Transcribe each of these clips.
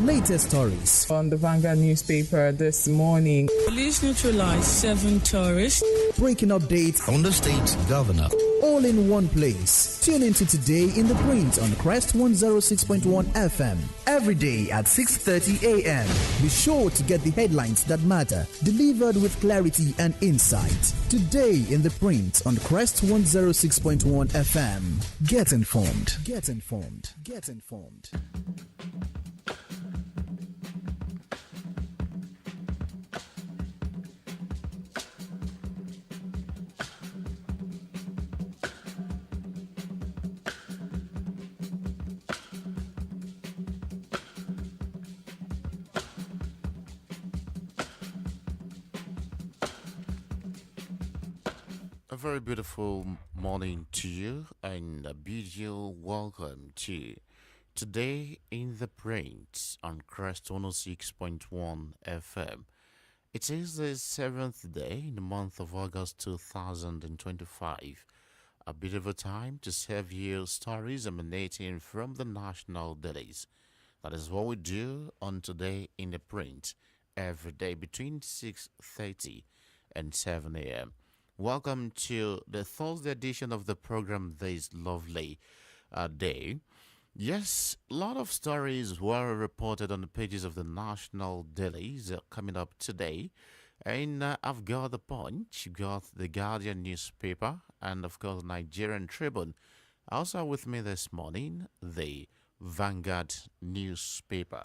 Latest stories on the Vanguard newspaper this morning. Police neutralized 7 tourists. Breaking updates on the state governor. All in one place. Tune into Today in the Print on Crest 106.1 FM. Every day at 6:30 a.m. Be sure to get the headlines that matter, delivered with clarity and insight. Today in the Print on Crest 106.1 FM. Get informed. Get informed. Get informed. A very beautiful morning to you and a beautiful welcome to Today in the Print on Crest 106.1 FM. It is the 7th day in the month of August 2025. A bit of a time to serve you stories emanating from the national dailies. That is what we do on Today in the Print every day between 6:30 and 7 a.m. Welcome to the Thursday edition of the program this lovely day. Yes, a lot of stories were reported on the pages of the national dailies coming up today. And I've got The Punch, got the Guardian newspaper, and of course Nigerian Tribune. Also with me this morning, the Vanguard newspaper.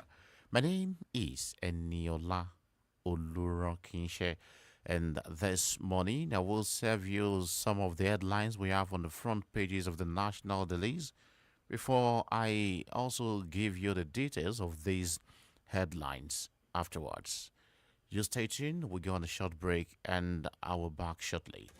My name is Eniola Olurokinshe. And this morning, I will serve you some of the headlines we have on the front pages of the national dailies before I also give you the details of these headlines afterwards. You stay tuned, we'll go on a short break and I will back shortly.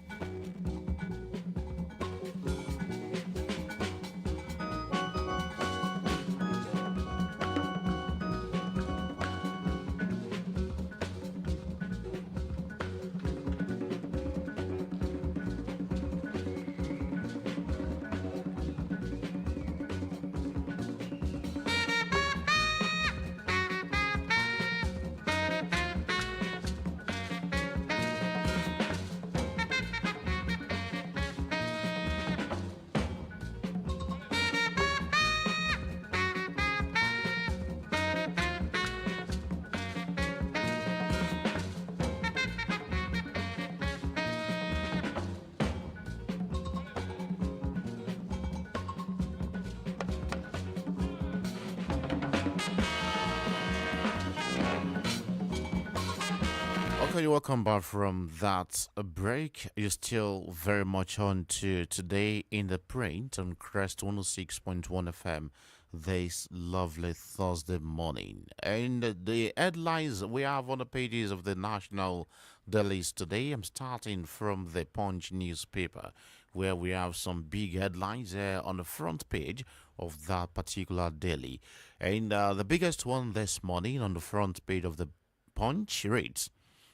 Okay, welcome back from that break. You're still very much on to Today in the Print on Crest 106.1 FM this lovely Thursday morning. And the headlines we have on the pages of the national dailies today, I'm starting from the Punch newspaper, where we have some big headlines on the front page of that particular daily. And the biggest one this morning on the front page of the Punch reads,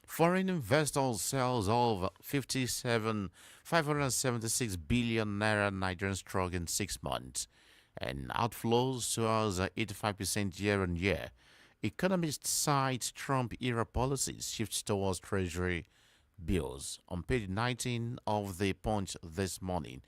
Foreign investors sells of 576 billion naira Nigerian struck in 6 months, and outflows soars 85% year on year. Economists cite Trump-era policies shifts towards treasury bills. On page 19 of the Punch this morning,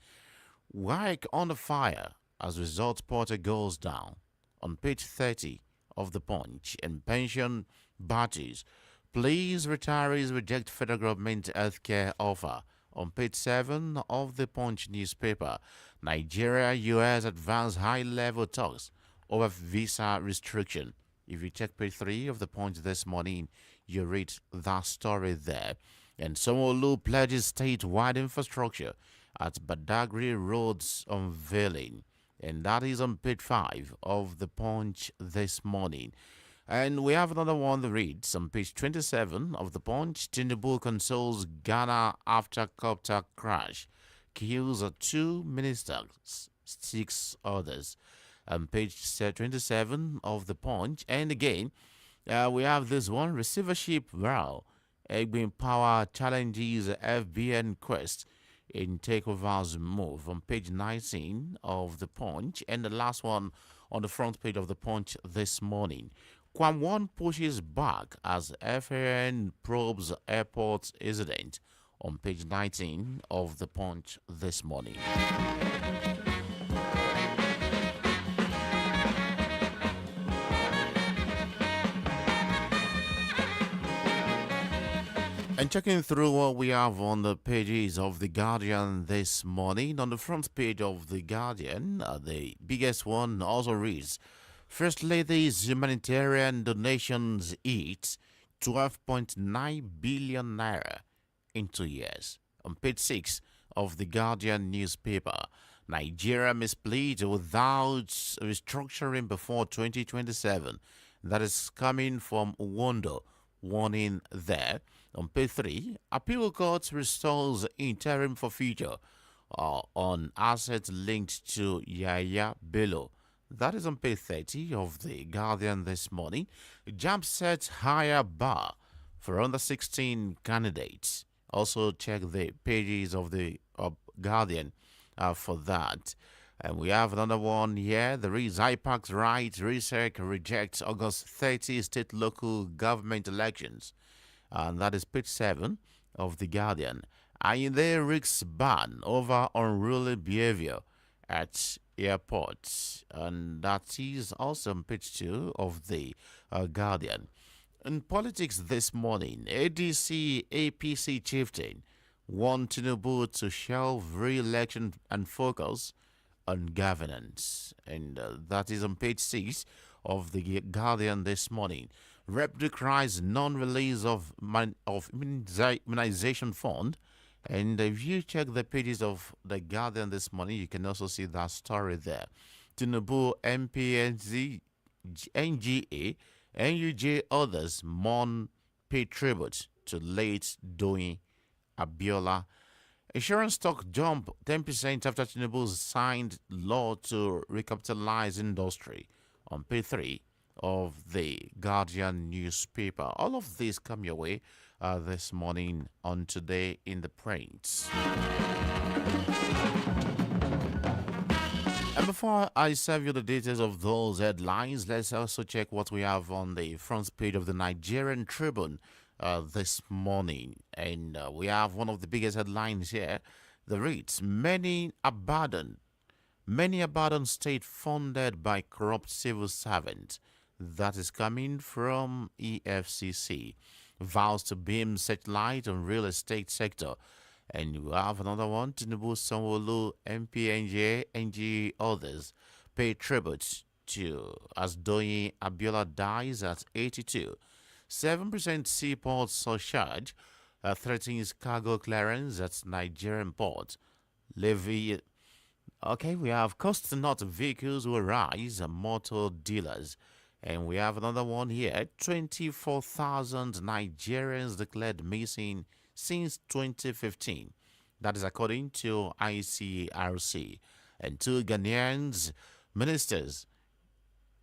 WAEC on fire as result Porter goes down. On page 30 of the Punch, and pension badges. Please, retirees reject federal government healthcare offer. On page 7 of the Punch newspaper, Nigeria-US advance high-level talks over visa restriction. If you check page 3 of the Punch this morning, you read that story there. And Sanwo-Olu pledges statewide infrastructure at Badagry Roads unveiling. And that is on page 5 of the Punch this morning. And we have another one that reads on page 27 of the Punch, Tinubu consoles Ghana after copter crash, kills 2 ministers, 6 others. On page 27 of the Punch, and again, we have this one, receivership row, Egbin Power challenges FBN quest in takeovers move. On page 19 of the Punch, and the last one on the front page of the Punch this morning. Kwam pushes back as FAN probes airport incident on page 19 of the Punch this morning. And checking through what we have on the pages of The Guardian this morning, on the front page of The Guardian, the biggest one also reads, First Lady's humanitarian donations eat 12.9 billion naira in 2 years. On page 6 of The Guardian newspaper, Nigeria misplead without restructuring before 2027. That is coming from Wondo, warning there. On page 3, Appeal Court restores interim forfeiture on assets linked to Yaya Bello. That is on page 30 of The Guardian this morning. JAMB sets higher bar for under 16 candidates. Also check the pages of The Guardian for that. And we have another one here. There is IPAC's right. RESEC rejects August 30 state local government elections. And that is page 7 of The Guardian. Ayinde risks ban over unruly behavior at airports. And that is also on page 2 of The Guardian. In politics this morning, ADC APC chieftain want Tinubu to shelve re-election and focus on governance. And that is on page 6 of The Guardian this morning. Rep decries non-release of immunization fund. And if you check the pages of The Guardian this morning, you can also see that story there. Tinubu, MPNZ, NGA, NUJ, others mourn, pay tribute to late Doyin Abiola. Insurance stock jump 10% after Tinubu signed law to recapitalize industry. On page 3 of The Guardian newspaper. All of these come your way this morning on Today in the Print. And before I serve you the details of those headlines, let's also check what we have on the front page of the Nigerian Tribune this morning. And we have one of the biggest headlines here. The reads, many abandoned state funded by corrupt civil servants. That is coming from EFCC. Vows to beam searchlight on real estate sector. And you have another one, Tinubu, Sanwo-Olu, MPNJ, NG, others pay tribute to as Doyin Abiola dies at 82. 7% seaport surcharge threatens cargo clearance at Nigerian port. Levy. Okay, we have costs not vehicles will rise, motor dealers. And we have another one here. 24,000 Nigerians declared missing since 2015. That is according to ICRC. And 2 Ghanaians, ministers,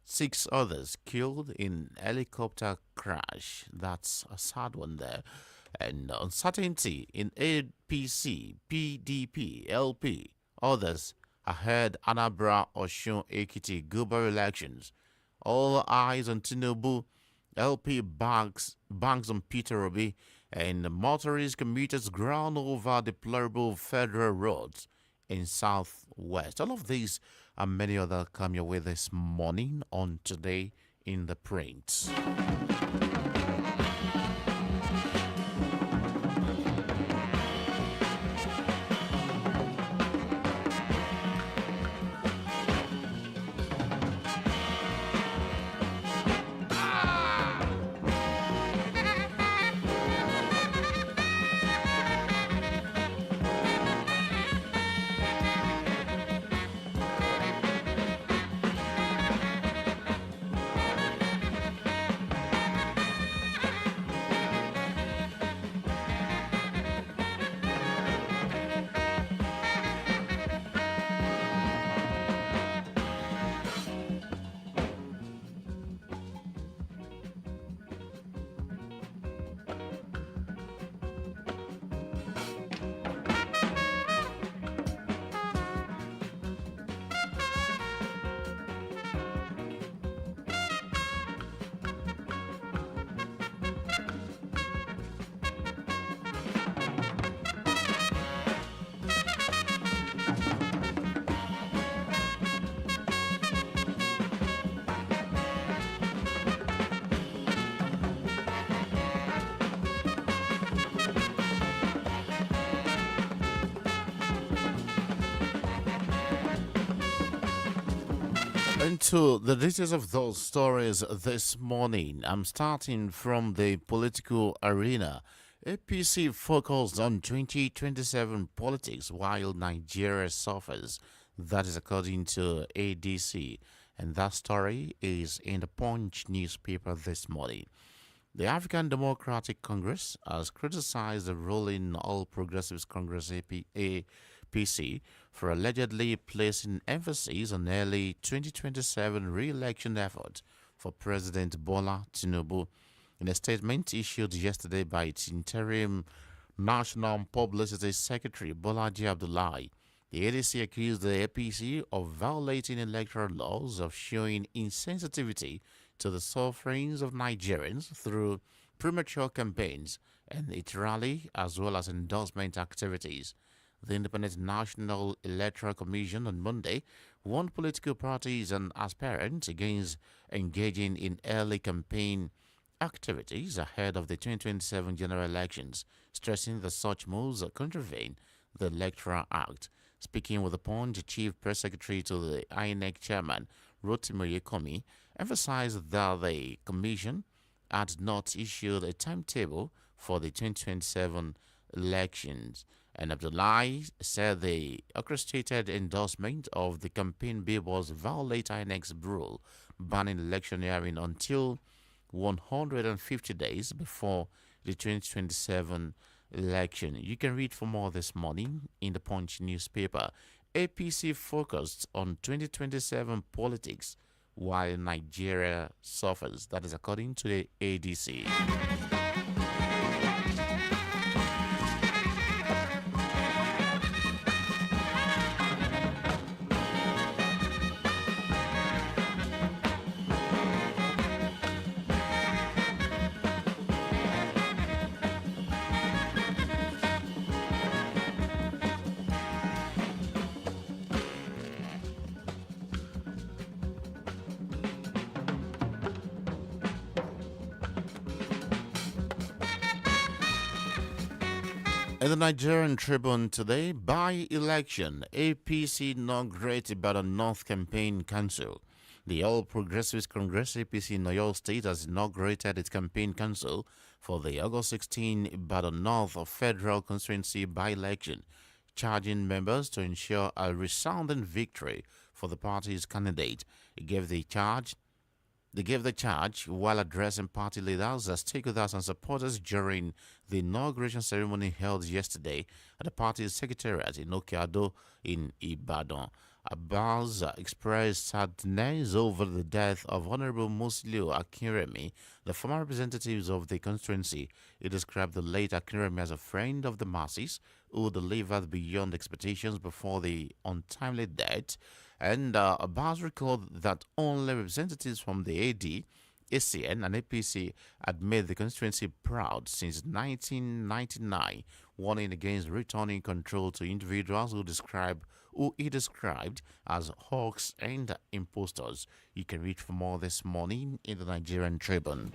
6 others killed in helicopter crash. That's a sad one there. And uncertainty in APC, PDP, LP, others ahead Anambra, Osun, Ekiti, Guber elections. All eyes on Tinubu, LP banks on Peter Obi, and motorists, commuters ground over deplorable federal roads in Southwest. All of these and many other come your way this morning on Today in the Print. Into the details of those stories this morning, I'm starting from the political arena. APC focused on 2027 politics while Nigeria suffers. That is according to ADC. And that story is in the Punch newspaper this morning. The African Democratic Congress has criticized the ruling All Progressives Congress APC for allegedly placing emphasis on early 2027 re-election effort for President Bola Tinubu. In a statement issued yesterday by its interim National Publicity Secretary Bolaji Abdullahi, the ADC accused the APC of violating electoral laws, of showing insensitivity to the sufferings of Nigerians through premature campaigns and its rally as well as endorsement activities. The Independent National Electoral Commission on Monday warned political parties and aspirants against engaging in early campaign activities ahead of the 2027 general elections, stressing that such moves contravene the Electoral Act. Speaking with the Punch, Chief Press Secretary to the INEC Chairman, Rotimi Yekomi, emphasized that the Commission had not issued a timetable for the 2027 elections. And Abdullahi said the orchestrated endorsement of the campaign billboards violate INEC's rule banning electioneering until 150 days before the 2027 election. You can read for more this morning in the Punch newspaper. APC focused on 2027 politics while Nigeria suffers. That is according to the ADC. In the Nigerian Tribune today, by-election, APC inaugurates Ibadan North Campaign Council. The All Progressives Congress APC in Oyo State has inaugurated its campaign council for the August 16 Ibadan North Federal Constituency by-election, charging members to ensure a resounding victory for the party's candidate. They gave the charge while addressing party leaders, stakeholders, and supporters during the inauguration ceremony held yesterday at the party's secretariat in Okeado in Ibadan. Abbas expressed sadness over the death of Honorable Musliu Akinremi, the former representatives of the constituency. He described the late Akinremi as a friend of the masses who delivered beyond expectations before the untimely death. And Abbas recalled that only representatives from the AD, ACN, and APC had made the constituency proud since 1999, warning against returning control to individuals who he described as hawks and impostors. You can read for more this morning in the Nigerian Tribune.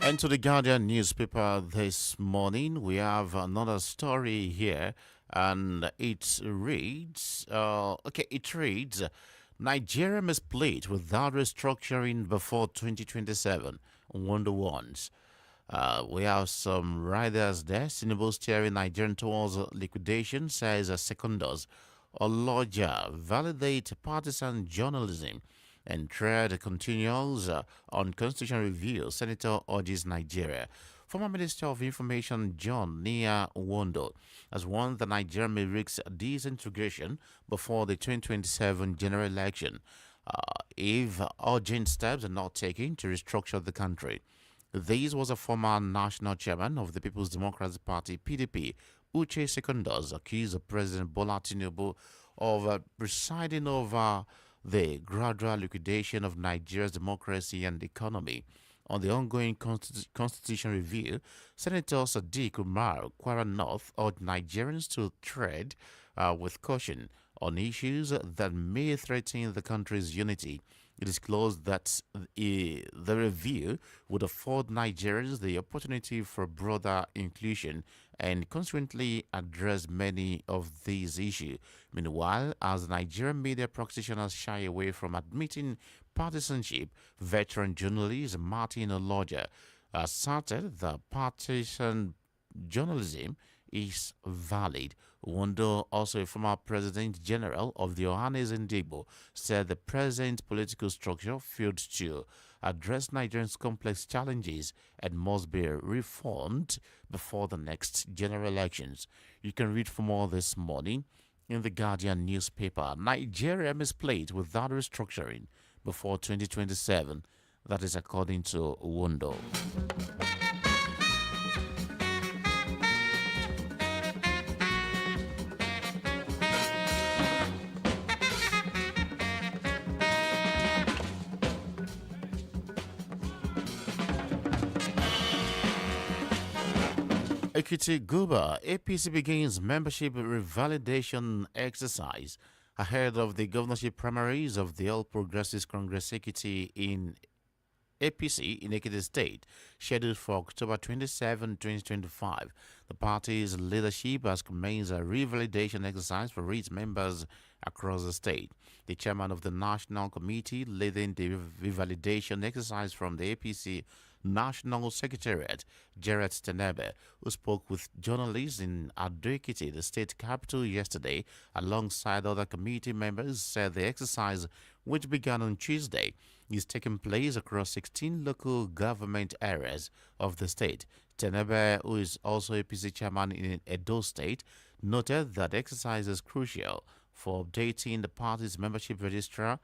And to the Guardian newspaper this morning, we have another story here, and it reads, Nigeria must plead without restructuring before 2027. Wonder ones. We have some riders there. Tinubu steering Nigerian towards liquidation, says Secondus. Oloja validate partisan journalism and tread continues on constitutional review. Senator urges Nigeria. Former Minister of Information John Nia Wondo has warned that Nigeria may risk disintegration before the 2027 general election if urgent steps are not taken to restructure the country. This was a former national chairman of the People's Democratic Party (PDP), Uche Secondus, accused of President Bola Tinubu of presiding over the gradual liquidation of Nigeria's democracy and economy. On the ongoing constitution review, Senator Sadiq Umar Kwara North urged Nigerians to tread with caution on issues that may threaten the country's unity. It is disclosed that the review would afford Nigerians the opportunity for broader inclusion and consequently address many of these issues. Meanwhile, as Nigerian media practitioners shy away from admitting partisanship, veteran journalist Martin Oloja asserted that partisan journalism is valid. Wondo, also a former President General of the Ohanes Ndigbo, said the present political structure failed to address Nigeria's complex challenges and must be reformed before the next general elections. You can read for more this morning in the Guardian newspaper. Nigeria misplayed without restructuring before 2027. That is according to Wondo. Ekiti Guba, APC begins membership revalidation exercise ahead of the governorship primaries of the All Progressives Congress Ekiti in APC in Ekiti State, scheduled for October 27, 2025. The party's leadership has commenced a revalidation exercise for its members across the state. The chairman of the National Committee leading the revalidation exercise from the APC National Secretariat, Jared Tenebe, who spoke with journalists in Ado-Ekiti, the state capital, yesterday, alongside other committee members, said the exercise, which began on Tuesday, is taking place across 16 local government areas of the state. Tenebe, who is also APC chairman in Edo State, noted that exercise is crucial for updating the party's membership register,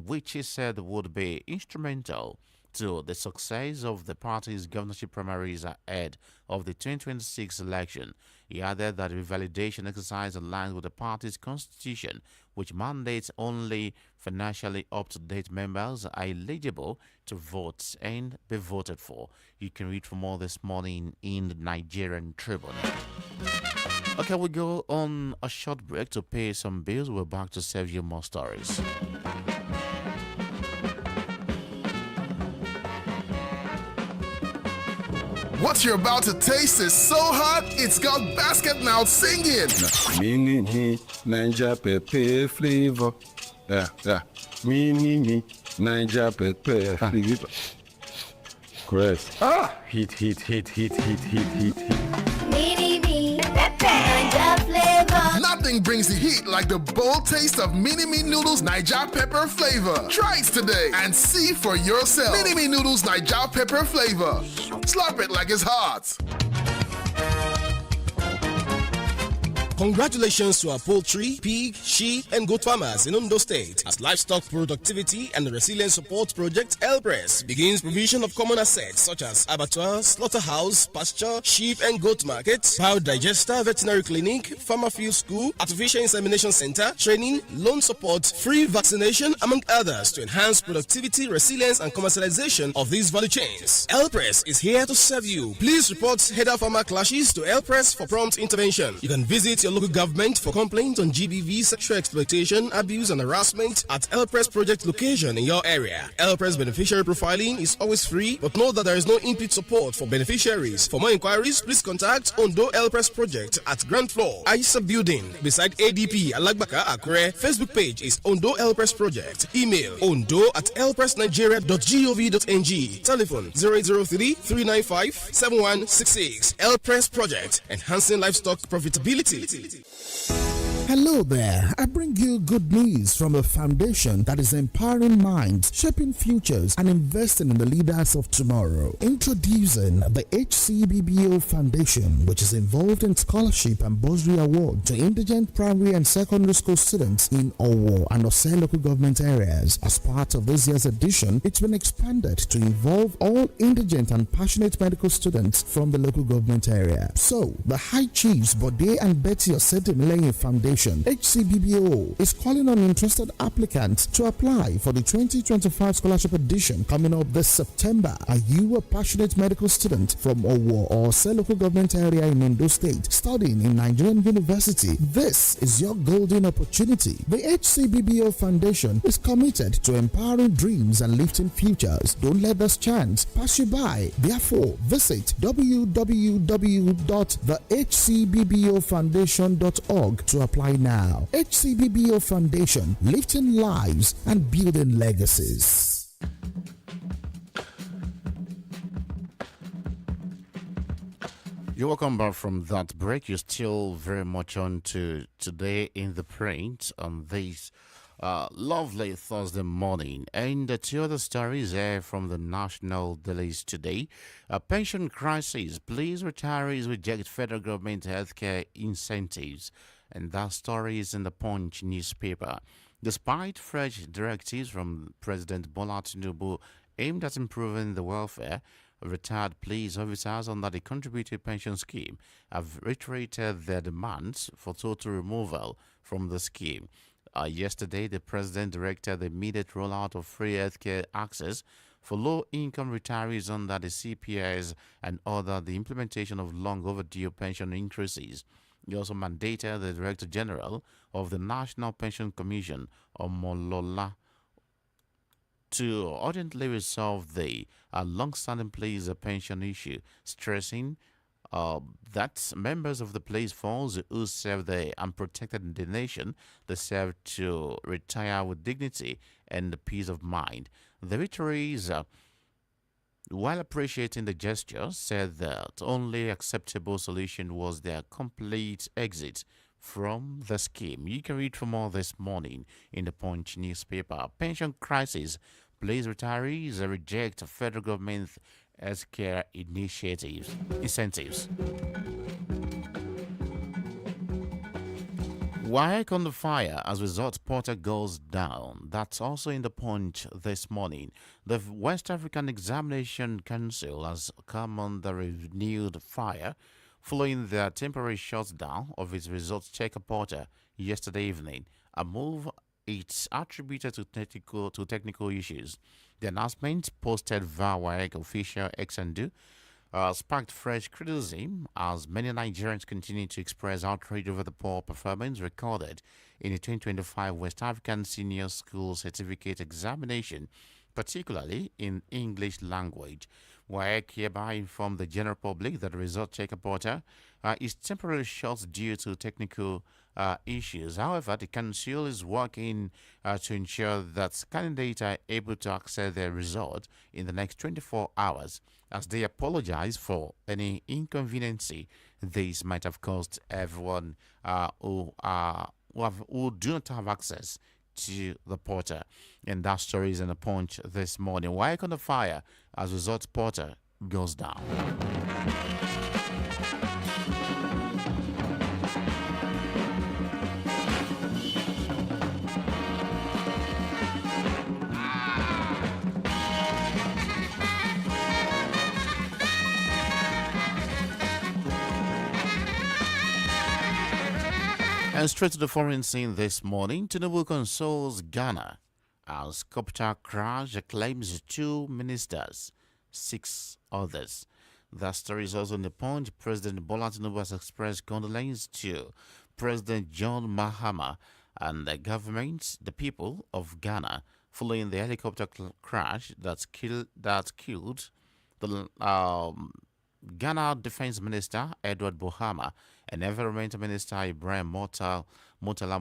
which he said would be instrumental to the success of the party's governorship primaries ahead of the 2026 election. He added that the revalidation exercise aligns with the party's constitution, which mandates only financially up-to-date members are eligible to vote and be voted for. You can read for more this morning in the Nigerian Tribune. Okay, we go on a short break to pay some bills. We're back to serve you more stories. What you're about to taste is so hot, it's got basket mouth singing. Mini Ninja Pepe flavor. Yeah. Mini Ninja Pepe flavor. Chris. Heat. Mini me, Ninja flavor. Nothing brings the heat like the bold taste of Mini Me Noodles Niger Pepper flavor. Try it today and see for yourself. Mini Me Noodles Niger Pepper flavor. Slap it like it's hot. Congratulations to our poultry, pig, sheep, and goat farmers in Ondo State as Livestock Productivity and Resilience Support Project (LPRES) begins provision of common assets such as abattoir, slaughterhouse, pasture, sheep and goat market, biodigester, veterinary clinic, farmer field school, artificial insemination center, training, loan support, free vaccination, among others, to enhance productivity, resilience, and commercialization of these value chains. LPRES is here to serve you. Please report header farmer clashes to LPRES for prompt intervention. You can visit your local government for complaints on GBV, sexual exploitation, abuse, and harassment at LPRES project location in your area. LPRES beneficiary profiling is always free, but know that there is no input support for beneficiaries. For more inquiries, please contact Ondo LPRES project at ground floor, Aisa building, beside ADP Alagbaka Akure. Facebook page is Ondo LPRES project. Email ondo@lpresnigeria.gov.ng. Telephone 003-395-7166. LPRES project, enhancing livestock profitability. Hello there. I bring you good news from a foundation that is empowering minds, shaping futures, and investing in the leaders of tomorrow. Introducing the HCBBO Foundation, which is involved in scholarship and bursary award to indigent primary and secondary school students in Owo and Ose local government areas. As part of this year's edition, it's been expanded to involve all indigent and passionate medical students from the local government area. So, the High Chiefs Bode and Betty Osedimileyin Foundation HCBBO is calling on interested applicants to apply for the 2025 scholarship edition coming up this September. Are you a passionate medical student from Owo or Ose local government area in Ondo State studying in Nigerian University? This is your golden opportunity. The HCBBO Foundation is committed to empowering dreams and lifting futures. Don't let this chance pass you by. Therefore, visit www.thehcbbofoundation.org to apply now. HCBBO Foundation, lifting lives and building legacies. You're welcome back from that break. You're still very much on to Today in the Print on this lovely Thursday morning. And two other stories here from the national dailies today. Pension crisis. Please retirees reject federal government healthcare incentives. And that story is in the Punch newspaper. Despite fresh directives from President Bola Tinubu aimed at improving the welfare of retired police officers under the contributory pension scheme, have reiterated their demands for total removal from the scheme. Yesterday, the president directed the immediate rollout of free healthcare access for low-income retirees under the CPS and ordered the implementation of long overdue pension increases. He also mandated the Director General of the National Pension Commission, Omolola, to urgently resolve the long-standing police pension issue, stressing that members of the police force who serve the unprotected in the nation deserve to retire with dignity and peace of mind. The retirees, while appreciating the gesture, said that only acceptable solution was their complete exit from the scheme. You can read for more this morning in the Punch newspaper. Pension crisis. Police retirees reject federal government healthcare incentives. WAEC on the fire as result portal goes down. That's also in the Punch this morning. The West African Examination Council has come under renewed fire following their temporary shutdown of its results checker portal yesterday evening, a move it's attributed to technical issues. The announcement posted via WAEC official X and Do sparked fresh criticism as many Nigerians continue to express outrage over the poor performance recorded in the 2025 West African Senior School Certificate Examination, particularly in English language. WAEC hereby informed the general public that the result checker portal is temporarily shut due to technical issues. However, the council is working to ensure that candidates are able to access their result in the next 24 hours, as they apologize for any inconvenience this might have caused everyone who do not have access to the portal. And that story is in the Punch this morning. WAEC on the fire as results portal goes down. And straight to the foreign scene this morning, Tinubu consoles Ghana as copter crash claims 2 ministers, 6 others. That story is also in the Punch. President Bola Tinubu has expressed condolence to President John Mahama and the government, the people of Ghana, following the helicopter crash that killed the Ghana Defense Minister Edward Bohama and Environment Minister Ibrahim Murtala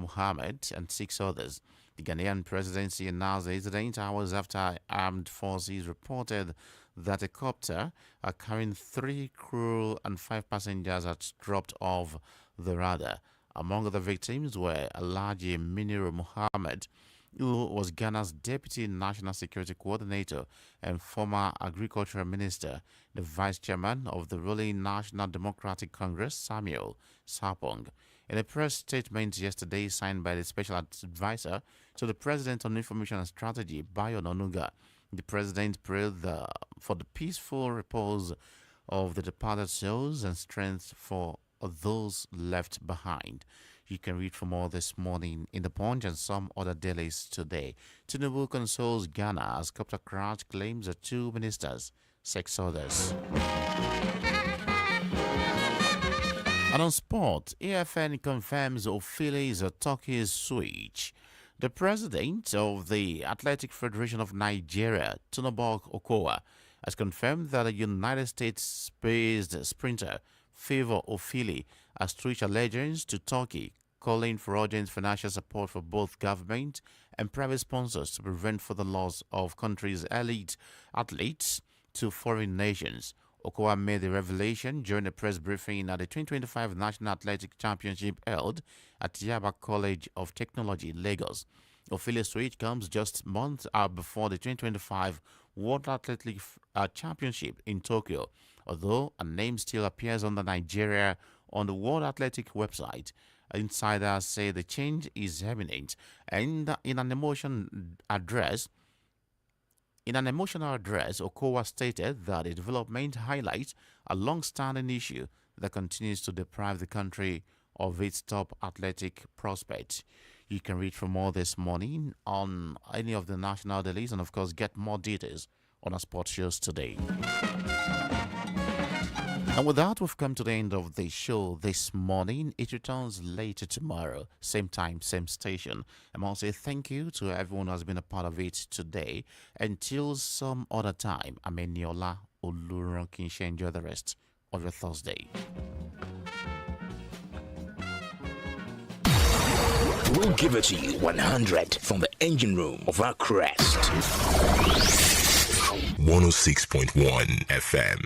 Muhammad and 6 others. The Ghanaian presidency announced the incident hours after armed forces reported that a copter carrying 3 crew and 5 passengers had dropped off the radar Among the victims were Alhaji Miniru Muhammad, who was Ghana's Deputy National Security Coordinator and former Agricultural Minister, the Vice Chairman of the ruling National Democratic Congress, Samuel Sarpong. In a press statement yesterday signed by the Special Advisor to the President on Information and Strategy, Bayo Onanuga, the President prayed for the peaceful repose of the departed souls and strength for those left behind. You can read for more this morning in The Punch and some other dailies today. Tinubu consoles Ghana as copter crash claims the two ministers, 6 others. And on sport, AFN confirms Ofili is a Turkey's switch. The president of the Athletic Federation of Nigeria, Tunabok Okowa, has confirmed that a United States-based sprinter, Favour Ofili, has switched allegiance to Turkey, calling for urgent financial support for both government and private sponsors to prevent further loss of country's elite athletes to foreign nations. Okowa made the revelation during a press briefing at the 2025 National Athletic Championship held at Yaba College of Technology, Lagos. Ofili's switch comes just months out before the 2025 World Athletic Championship in Tokyo, although a name still appears under Nigeria on the World Athletic website. Insiders say the change is imminent, and in an emotional address, Okowa stated that the development highlights a long-standing issue that continues to deprive the country of its top athletic prospects. You can read for more this morning on any of the national dailies and, of course, get more details on our sports shows today. And with that, we've come to the end of the show this morning. It returns later tomorrow, same time, same station. I want to say thank you to everyone who has been a part of it today. Until some other time, I'm Eniola Oluronkinshe. Enjoy the rest of your Thursday. We'll give it to you 100 from the engine room of our crest. 106.1 FM.